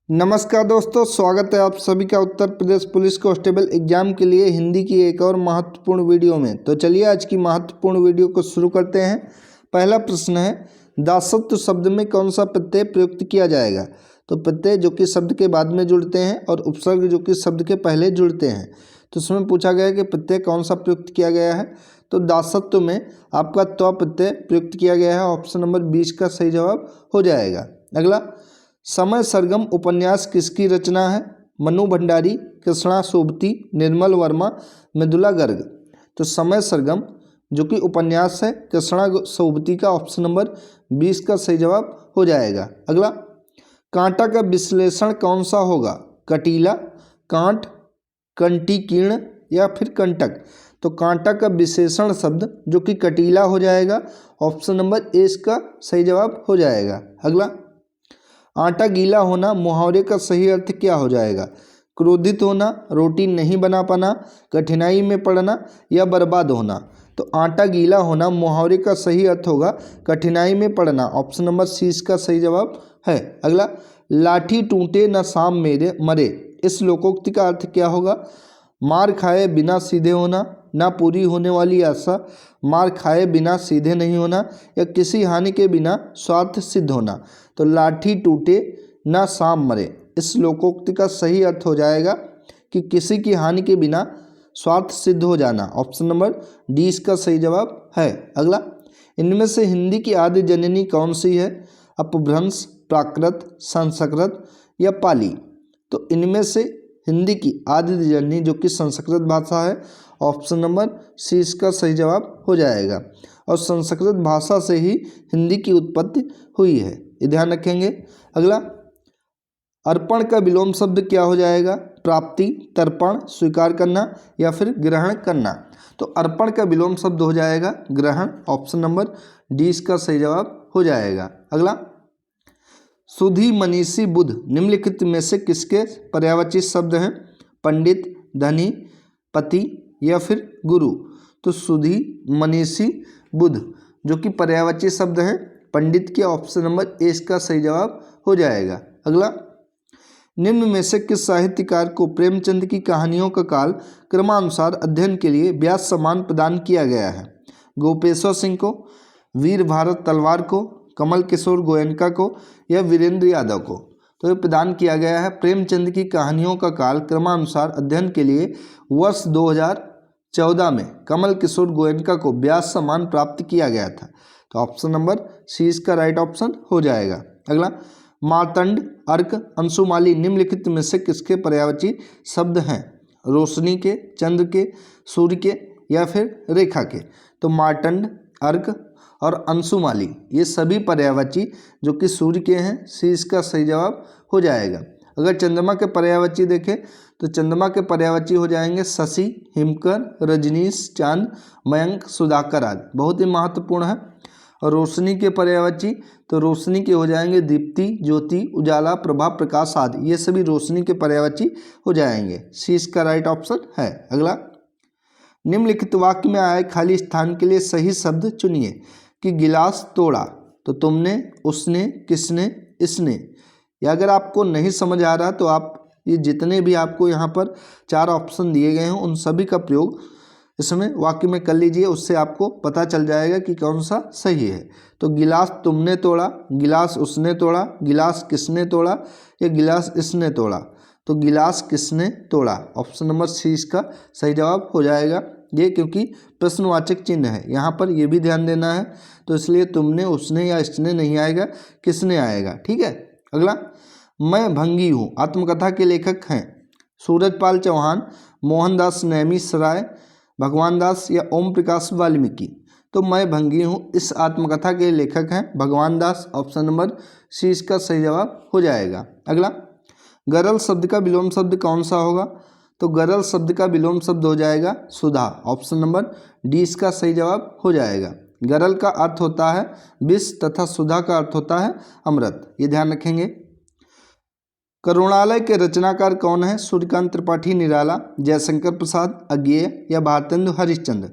नमस्कार दोस्तों, स्वागत है आप सभी का Uttar Pradesh police constable exam के लिए हिंदी की एक और महत्वपूर्ण वीडियो में। तो चलिए आज की महत्वपूर्ण वीडियो को शुरू करते हैं। पहला प्रश्न है, दासत्व शब्द में कौन सा प्रत्यय प्रयुक्त किया जाएगा। तो प्रत्यय जो कि शब्द के बाद में जुड़ते हैं और उपसर्ग जो कि शब्द के पहले जुड़ते हैं। तो इसमें पूछा गया है कि प्रत्यय कौन सा प्रयुक्त किया गया है। तो दासत्व में आपका त्व प्रत्यय प्रयुक्त किया गया है। ऑप्शन नंबर 20 का सही जवाब हो जाएगा। अगला, समय सरगम उपन्यास किसकी रचना है। मनु भंडारी, कृष्णा सोबती, निर्मल वर्मा, मृदुला गर्ग। तो समय सरगम जो कि उपन्यास है कृष्णा सोबती का ऑप्शन नंबर 20 का सही जवाब हो जाएगा। अगला, कांटा का विश्लेषण कौन सा होगा। कटीला, कांट, कंटिकीर्ण या फिर कंटक। तो कांटा का विशेषण शब्द जो कि कटीला हो जाएगा। ऑप्शन नंबर ए इसका सही जवाब हो जाएगा। अगला, आटा गीला होना मुहावरे का सही अर्थ क्या हो जाएगा। क्रोधित होना, रोटी नहीं बना पाना, कठिनाई में पड़ना या बर्बाद होना। तो आटा गीला होना मुहावरे का सही अर्थ होगा कठिनाई में पड़ना। ऑप्शन नंबर सी इसका सही जवाब है। अगला, लाठी टूटे न शाम मेरे मरे, इस लोकोक्ति का अर्थ क्या होगा। मार खाए बिना सीधे होना, ना पूरी होने वाली आशा, मार खाए बिना सीधे नहीं होना या किसी हानि के बिना स्वार्थ सिद्ध होना। तो लाठी टूटे ना शाम मरे, इस लोकोक्ति का सही अर्थ हो जाएगा कि किसी की हानि के बिना स्वार्थ सिद्ध हो जाना। ऑप्शन नंबर डी इसका सही जवाब है। अगला, इनमें से हिंदी की आदि जननी कौन सी है। अपभ्रंश, प्राकृत, संस्कृत या पाली। तो इनमें से हिंदी की आदि जननी जो कि संस्कृत भाषा है। ऑप्शन नंबर सी इसका सही जवाब हो जाएगा। और संस्कृत भाषा से ही हिंदी की उत्पत्ति हुई है, ये ध्यान रखेंगे। अगला, अर्पण का विलोम शब्द क्या हो जाएगा। प्राप्ति, तर्पण, स्वीकार करना या फिर ग्रहण करना। तो अर्पण का विलोम शब्द हो जाएगा ग्रहण। ऑप्शन नंबर डी इसका सही जवाब हो जाएगा। अगला, सुधी, मनीषी, बुद्ध निम्नलिखित में से किसके पर्यायवाची शब्द हैं। पंडित, धनी, पति या फिर गुरु। तो सुधी, मनीषी, बुद्ध जो कि पर्यायवाची शब्द हैं पंडित के। ऑप्शन नंबर ए इसका सही जवाब हो जाएगा। अगला, निम्न में से किस साहित्यकार को प्रेमचंद की कहानियों का काल क्रमानुसार अध्ययन के लिए व्यास सम्मान प्रदान किया गया है। गोपेश्वर सिंह को, वीर भारत तलवार को, कमल किशोर गोयनका को या वीरेंद्र यादव को। तो ये प्रदान किया गया है प्रेमचंद की कहानियों का काल क्रमानुसार अध्ययन के लिए वर्ष 2014 में कमल किशोर गोयनका को व्यास सम्मान प्राप्त किया गया था। तो ऑप्शन नंबर सी इसका राइट ऑप्शन हो जाएगा। अगला, मार्तंड, अर्क, अंशुमाली निम्नलिखित में से किसके पर्यायवाची शब्द हैं। रोशनी के, चंद्र के, सूर्य के या फिर रेखा के। तो मार्तंड, अर्क और अंशुमाली ये सभी पर्यायवाची जो कि सूर्य के हैं। सी इसका सही जवाब हो जाएगा। अगर चंद्रमा के पर्यायवाची देखें तो चंद्रमा के पर्यायवाची हो जाएंगे शशि, हिमकर, रजनीश, चांद, मयंक, सुधाकर आदि, बहुत ही महत्वपूर्ण है। और रोशनी के पर्यायवाची तो रोशनी के हो जाएंगे दीप्ति, ज्योति, उजाला, प्रभा, प्रकाश आदि, ये सभी रोशनी के पर्यायवाची हो जाएंगे। सी इसका राइट ऑप्शन है। अगला, निम्नलिखित वाक्य में आए खाली स्थान के लिए सही शब्द चुनिए कि गिलास तोड़ा। तो तुमने, उसने, किसने, इसने। या अगर आपको नहीं समझ आ रहा तो आप ये जितने भी आपको यहाँ पर 4 ऑप्शन दिए गए हैं उन सभी का प्रयोग इसमें वाक्य में कर लीजिए, उससे आपको पता चल जाएगा कि कौन सा सही है। तो गिलास तुमने तोड़ा, गिलास उसने तोड़ा, गिलास किसने तोड़ा या गिलास इसने तोड़ा। तो गिलास किसने तोड़ा। ऑप्शन नंबर सी इसका सही जवाब हो जाएगा। ये क्योंकि प्रश्नवाचक चिन्ह है यहाँ पर, ये भी ध्यान देना है। तो इसलिए तुमने, उसने या इसने नहीं आएगा, किसने आएगा। ठीक है। अगला, मैं भंगी हूँ आत्मकथा के लेखक हैं सूरजपाल चौहान, मोहनदास नैमी सराय, भगवान दास या ओम प्रकाश वाल्मीकि। तो मैं भंगी हूँ इस आत्मकथा के लेखक हैं भगवान दास। ऑप्शन नंबर सी इसका सही जवाब हो जाएगा। अगला, गरल शब्द का विलोम शब्द कौन सा होगा। तो गरल शब्द का विलोम शब्द हो जाएगा सुधा। ऑप्शन नंबर डी इसका सही जवाब हो जाएगा। गरल का अर्थ होता है विष तथा सुधा का अर्थ होता है अमृत, ये ध्यान रखेंगे। करुणालय के रचनाकार कौन है। सूर्यकांत त्रिपाठी निराला, जयशंकर प्रसाद अज्ञेय या भारतेंदु हरिश्चंद्र।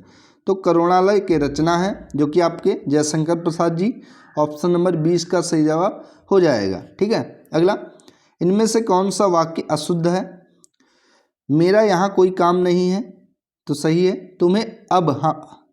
तो करुणालय के रचना है जो कि आपके जयशंकर प्रसाद जी। ऑप्शन नंबर 20 का सही जवाब हो जाएगा। ठीक है। अगला, इनमें से कौन सा वाक्य अशुद्ध है? मेरा यहाँ कोई काम नहीं है, तो सही है।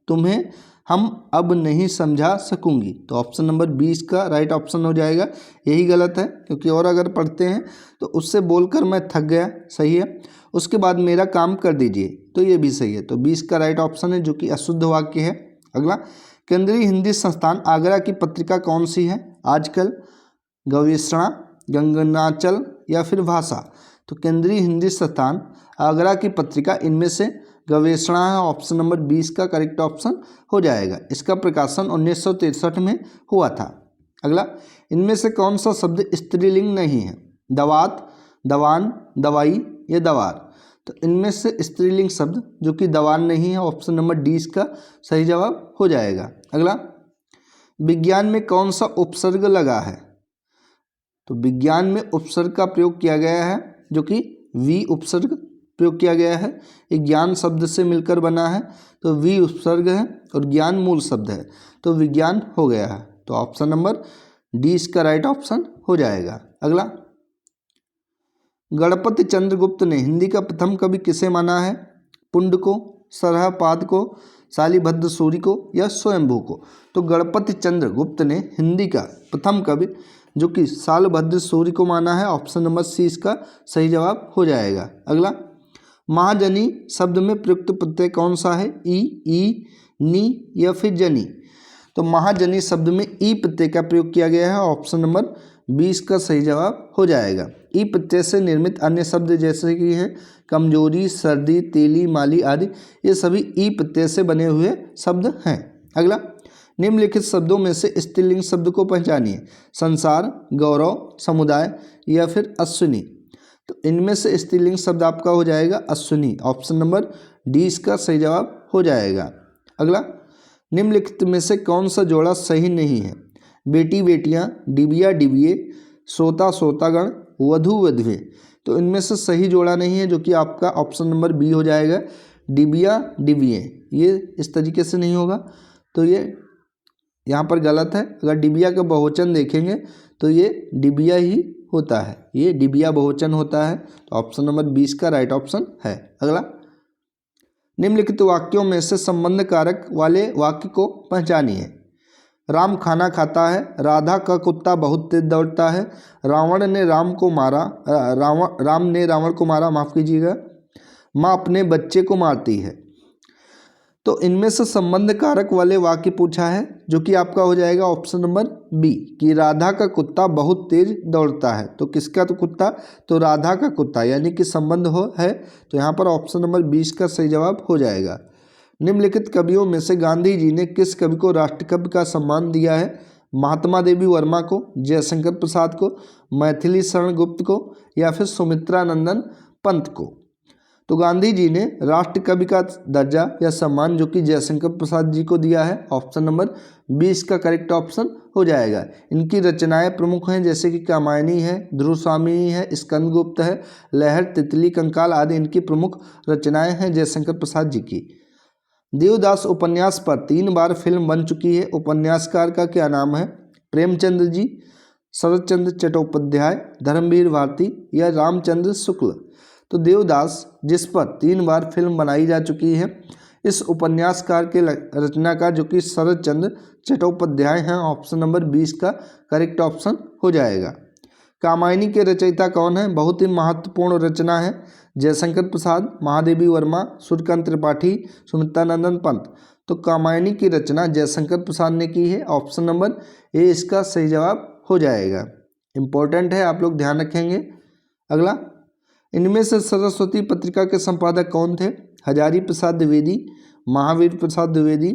तुम्हें हम अब नहीं समझा सकूंगी, तो ऑप्शन नंबर 20 का राइट ऑप्शन हो जाएगा। यही गलत है, क्योंकि और अगर पढ़ते हैं तो उससे बोलकर मैं थक गया, सही है। उसके बाद मेरा काम कर दीजिए, तो ये भी सही है। तो 20 का राइट ऑप्शन है, जो कि अशुद्ध वाक्य है। अगला, केंद्रीय हिंदी संस्थान आगरा की पत्रिका कौन सी है? आजकल, गवेषणा, गंगनाचल या फिर भाषा। तो केंद्रीय हिंदी संस्थान आगरा की पत्रिका इनमें से गवेषणा है, ऑप्शन नंबर 20 का करेक्ट ऑप्शन हो जाएगा। इसका प्रकाशन 1963 में हुआ था। अगला, इनमें से कौन सा शब्द स्त्रीलिंग नहीं है? दवात, दवान, दवाई या दवार। तो इनमें से स्त्रीलिंग शब्द जो कि दवान नहीं है, ऑप्शन नंबर 20 का सही जवाब हो जाएगा। अगला, विज्ञान में कौन सा उपसर्ग लगा है? तो विज्ञान में उपसर्ग का प्रयोग किया गया है, जो कि वी उपसर्ग प्रयोग किया गया है। एक ज्ञान शब्द से मिलकर बना है, तो वी उपसर्ग है और ज्ञान मूल शब्द है, तो विज्ञान हो गया है। तो ऑप्शन नंबर डी इसका राइट ऑप्शन हो जाएगा। अगला, गणपति चंद्रगुप्त ने हिंदी का प्रथम कवि किसे माना है? पुंड को, सरहपाद को, शालिभद्र सूरि को या स्वयंभू को। तो गणपति चंद्रगुप्त ने हिंदी का प्रथम कवि जो कि शालिभद्र सूरि को माना है, ऑप्शन नंबर सी इसका सही जवाब हो जाएगा। अगला, महाजनी शब्द में प्रयुक्त प्रत्यय कौन सा है? ई, नी या फिर जनी। तो महाजनी शब्द में ई प्रत्यय का प्रयोग किया गया है, ऑप्शन नंबर 20 का सही जवाब हो जाएगा। ई प्रत्यय से निर्मित अन्य शब्द जैसे कि है कमजोरी, सर्दी, तेली, माली आदि, ये सभी ई प्रत्यय से बने हुए शब्द हैं। अगला, निम्नलिखित शब्दों में से स्त्रीलिंग शब्द को पहचानिए। संसार, गौरव, समुदाय या फिर अश्विनी। तो इनमें से स्त्रीलिंग शब्द आपका हो जाएगा अश्विनी, ऑप्शन नंबर डी इसका सही जवाब हो जाएगा। अगला, निम्नलिखित में से कौन सा जोड़ा सही नहीं है? बेटी बेटियां, डिबिया डिबिये, श्रोता श्रोतागण, वधू वधुए। तो इनमें से सही जोड़ा नहीं है, जो कि आपका ऑप्शन नंबर बी हो जाएगा, डिबिया डिबिये। ये इस तरीके से नहीं होगा, तो ये यहाँ पर गलत है। अगर डिबिया का बहुवचन देखेंगे तो ये डिबिया ही होता है, ये डिबिया बहुवचन होता है। तो ऑप्शन नंबर 20 का राइट ऑप्शन है। अगला, निम्नलिखित वाक्यों में से संबंध कारक वाले वाक्य को पहचानिए। राम खाना खाता है, राधा का कुत्ता बहुत तेज दौड़ता है, रावण ने राम को मारा, राम ने रावण को मारा, माफ कीजिएगा, माँ अपने बच्चे को मारती है। तो इनमें से संबंध कारक वाले वाक्य पूछा है, जो कि आपका हो जाएगा ऑप्शन नंबर बी, कि राधा का कुत्ता बहुत तेज दौड़ता है। तो किसका तो कुत्ता? तो राधा का कुत्ता, यानी कि संबंध है। तो यहाँ पर ऑप्शन नंबर 20 का सही जवाब हो जाएगा। निम्नलिखित कवियों में से गांधी जी ने किस कवि को राष्ट्रकवि का सम्मान दिया है? महात्मा देवी वर्मा को, जयशंकर प्रसाद को, मैथिली शरण गुप्त को या फिर सुमित्रा नंदन पंत को। तो गांधी जी ने राष्ट्रकवि का दर्जा या सम्मान जो कि जयशंकर प्रसाद जी को दिया है, ऑप्शन नंबर 20 का करेक्ट ऑप्शन हो जाएगा। इनकी रचनाएं प्रमुख हैं, जैसे कि कामायनी है, ध्रुवस्वामिनी है, स्कंदगुप्त है, लहर, तितली, कंकाल आदि इनकी प्रमुख रचनाएं हैं जयशंकर प्रसाद जी की। देवदास उपन्यास पर 3 बार फिल्म बन चुकी है। उपन्यासकार का क्या नाम है? प्रेमचंद्र जी, शरतचंद्र चट्टोपाध्याय, धर्मवीर भारती या रामचंद्र शुक्ल। तो देवदास, जिस पर 3 बार फिल्म बनाई जा चुकी है, इस उपन्यासकार के रचनाकार जो कि शरतचंद्र चट्टोपाध्याय हैं, ऑप्शन नंबर 20 का करेक्ट ऑप्शन हो जाएगा। कामायनी के रचयिता कौन है? बहुत ही महत्वपूर्ण रचना है। जयशंकर प्रसाद, महादेवी वर्मा, सूर्यकांत त्रिपाठी, सुमित्रा नंदन पंत। तो कामायनी की रचना जयशंकर प्रसाद ने की है, ऑप्शन नंबर ए इसका सही जवाब हो जाएगा। इम्पोर्टेंट है, आप लोग ध्यान रखेंगे। अगला, इनमें से सरस्वती पत्रिका के संपादक कौन थे? हजारी प्रसाद द्विवेदी, महावीर प्रसाद द्विवेदी,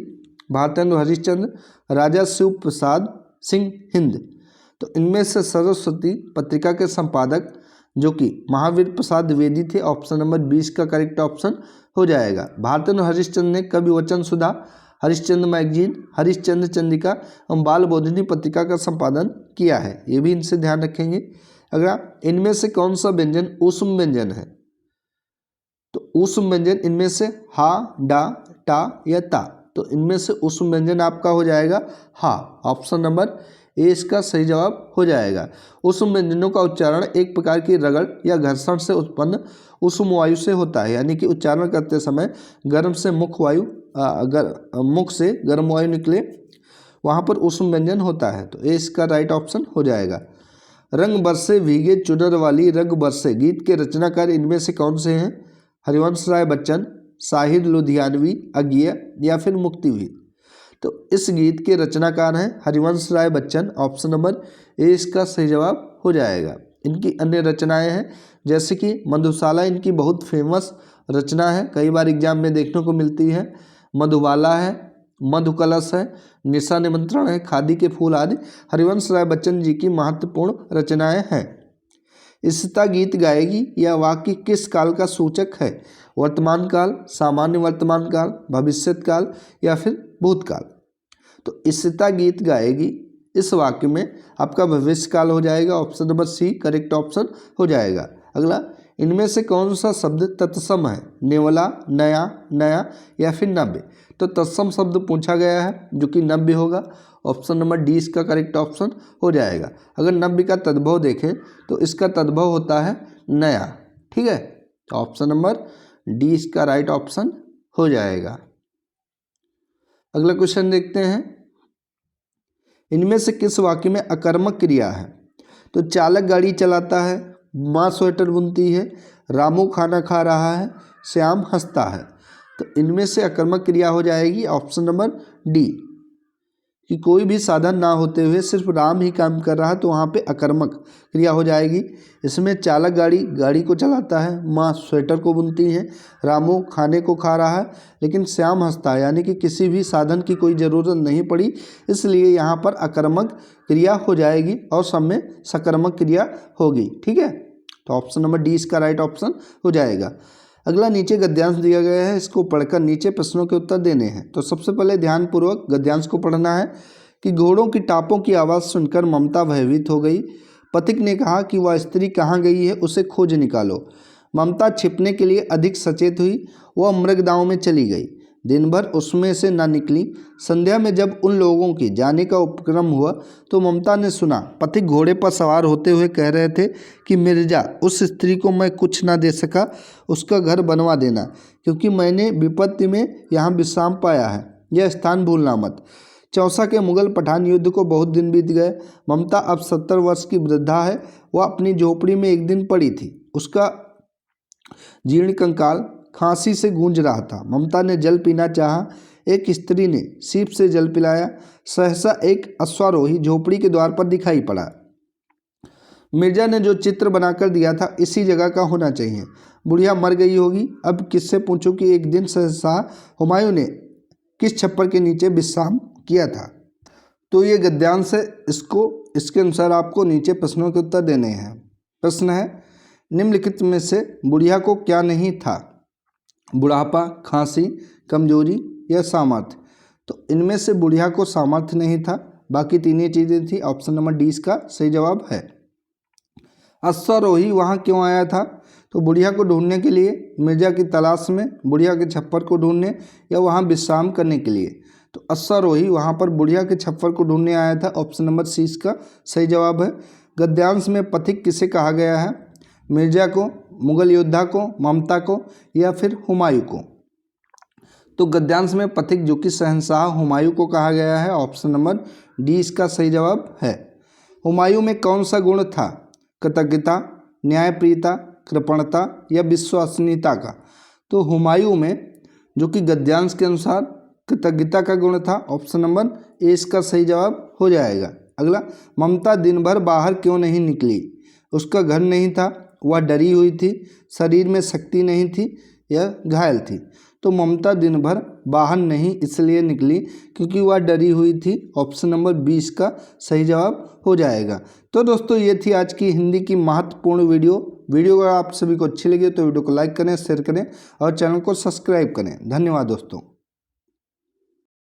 भारतेंदु हरिश्चंद्र, राजा शिव प्रसाद सिंह हिंद। तो इनमें से सरस्वती पत्रिका के संपादक जो कि महावीर प्रसाद द्विवेदी थे, ऑप्शन नंबर 20 का करेक्ट ऑप्शन हो जाएगा। भारतेंदु हरिश्चंद्र ने कवि वचन सुधा, हरिश्चंद्र मैगजीन, हरिश्चंद्र चंद्रिका एवं बाल बोधिनी पत्रिका का संपादन किया है, ये भी इनसे ध्यान रखेंगे। अगर इनमें से कौन सा व्यंजन ऊष्म व्यंजन है? तो ऊष्म व्यंजन इनमें से हा, डा, टा या ता। तो इनमें से ऊष्म व्यंजन आपका हो जाएगा हा, ऑप्शन नंबर ये इसका सही जवाब हो जाएगा। उष्म व्यंजनों का उच्चारण एक प्रकार की रगड़ या घर्षण से उत्पन्न उष्म वायु से होता है, यानी कि उच्चारण करते समय गर्म से मुख वायु मुख से गर्म वायु निकले, वहाँ पर उष्म व्यंजन होता है। तो ये इसका राइट ऑप्शन हो जाएगा। रंग बरसे भीगे चुनर वाली रंग बरसे गीत के रचनाकार इनमें से कौन से हैं? हरिवंश राय बच्चन, साहिर लुधियानवी, अज्ञेय या फिर मुक्तिवीर। तो इस गीत के रचनाकार हैं Harivansh Rai Bachchan. Option number A इसका सही जवाब हो जाएगा। इनकी अन्य रचनाएं हैं जैसे कि मधुशाला, इनकी बहुत फेमस रचना है, कई बार एग्जाम में देखने को मिलती है। मधुबाला है, मधुकलश है, निशा निमंत्रण है, खादी के फूल आदि हरिवंश राय बच्चन जी की महत्वपूर्ण रचनाएं हैं। इसता गीत गाएगी यह वाक्य किस काल का सूचक है? वर्तमान काल, सामान्य वर्तमान काल, भविष्यत काल या फिर भूतकाल। तो इसता गीत गाएगी इस वाक्य में आपका भविष्य काल हो जाएगा। Option number C correct option हो जाएगा। अगला, इनमें से कौन सा शब्द तत्सम है? नेवला, नया, नया या फिर नव्य। तो तत्सम शब्द पूछा गया है जो कि नव्य होगा। ऑप्शन नंबर डी इसका करेक्ट ऑप्शन हो जाएगा। अगर नव्य का तद्भव देखें तो इसका तद्भव होता है नया। ठीक है, तो ऑप्शन नंबर डी इसका राइट ऑप्शन हो जाएगा। अगला क्वेश्चन देखते हैं, इनमें से किस वाक्य में अकर्मक क्रिया है? तो चालक गाड़ी चलाता है, माँ स्वेटर बुनती है, रामू खाना खा रहा है, श्याम हंसता है। तो इनमें से अकर्मक क्रिया हो जाएगी ऑप्शन नंबर डी, कि कोई भी साधन ना होते हुए सिर्फ राम ही काम कर रहा है, तो वहाँ पे अकर्मक क्रिया हो जाएगी। इसमें चालक गाड़ी को चलाता है, माँ स्वेटर को बुनती हैं, रामू खाने को खा रहा है, लेकिन श्याम हंसता है, यानी कि किसी भी साधन की कोई ज़रूरत नहीं पड़ी, इसलिए यहाँ पर अकर्मक क्रिया हो जाएगी और सब में सकर्मक क्रिया होगी। ठीक है, तो ऑप्शन नंबर डी इसका राइट ऑप्शन हो जाएगा। अगला, नीचे गद्यांश दिया गया है, इसको पढ़कर नीचे प्रश्नों के उत्तर देने हैं। तो सबसे पहले ध्यानपूर्वक गद्यांश को पढ़ना है कि घोड़ों की टापों की आवाज़ सुनकर ममता भयभीत हो गई। पथिक ने कहा कि वह स्त्री कहाँ गई है, उसे खोज निकालो। ममता छिपने के लिए अधिक सचेत हुई, वह मृगदाओं में चली गई, दिन भर उसमें से न निकली। संध्या में जब उन लोगों के जाने का उपक्रम हुआ तो ममता ने सुना पथिक घोड़े पर सवार होते हुए कह रहे थे कि मिर्जा, उस स्त्री को मैं कुछ ना दे सका, उसका घर बनवा देना, क्योंकि मैंने विपत्ति में यहाँ विश्राम पाया है, यह स्थान भूलना मत। चौसा के मुगल पठान युद्ध को बहुत दिन बीत गए। ममता अब 70 वर्ष की वृद्धा है। वह अपनी झोपड़ी में एक दिन पड़ी थी, उसका जीर्ण कंकाल खांसी से गूंज रहा था। ममता ने जल पीना चाहा, एक स्त्री ने सीप से जल पिलाया। सहसा एक अश्वारोही झोपड़ी के द्वार पर दिखाई पड़ा। मिर्जा ने जो चित्र बनाकर दिया था इसी जगह का होना चाहिए, बुढ़िया मर गई होगी। अब किससे पूछूं कि एक दिन शहंशाह हुमायूं ने किस छप्पर के नीचे विश्राम किया था। तो ये गद्यांश है, इसके अनुसार आपको नीचे प्रश्नों के उत्तर देने हैं। प्रश्न है, निम्नलिखित में से बुढ़िया को क्या नहीं था? बुढ़ापा, खांसी, कमजोरी या सामर्थ्य। तो इनमें से बुढ़िया को सामर्थ्य नहीं था, बाकी तीनों चीज़ें थी। ऑप्शन नंबर डी इसका सही जवाब है। अश्वारोही वहाँ क्यों आया था? तो बुढ़िया को ढूंढने के लिए, मिर्जा की तलाश में, बुढ़िया के छप्पर को ढूंढने या वहाँ विश्राम करने के लिए। तो अश्वारोही वहाँ पर बुढ़िया के छप्पर को ढूंढने आया था। ऑप्शन नंबर सी इसका सही जवाब है। गद्यांश में पथिक किसे कहा गया है? मिर्जा को, मुगल योद्धा को, ममता को या फिर हुमायूं को। तो गद्यांश में पथिक जो कि शहंशाह हुमायूं को कहा गया है। ऑप्शन नंबर डी इसका सही जवाब है। हुमायूं में कौन सा गुण था? कृतज्ञता, न्यायप्रियता, कृपणता या विश्वसनीयता का। तो हुमायूं में जो कि गद्यांश के अनुसार कृतज्ञता का गुण था। ऑप्शन नंबर ए इसका सही जवाब हो जाएगा। अगला, ममता दिन भर बाहर क्यों नहीं निकली? उसका घर नहीं था, वह डरी हुई थी, शरीर में शक्ति नहीं थी या घायल थी। तो ममता दिन भर बाहर नहीं इसलिए निकली क्योंकि वह डरी हुई थी। ऑप्शन नंबर 20 का सही जवाब हो जाएगा। तो दोस्तों, ये थी आज की हिंदी की महत्वपूर्ण वीडियो अगर आप सभी को अच्छी लगी तो वीडियो को लाइक करें, शेयर करें और चैनल को सब्सक्राइब करें। धन्यवाद दोस्तों।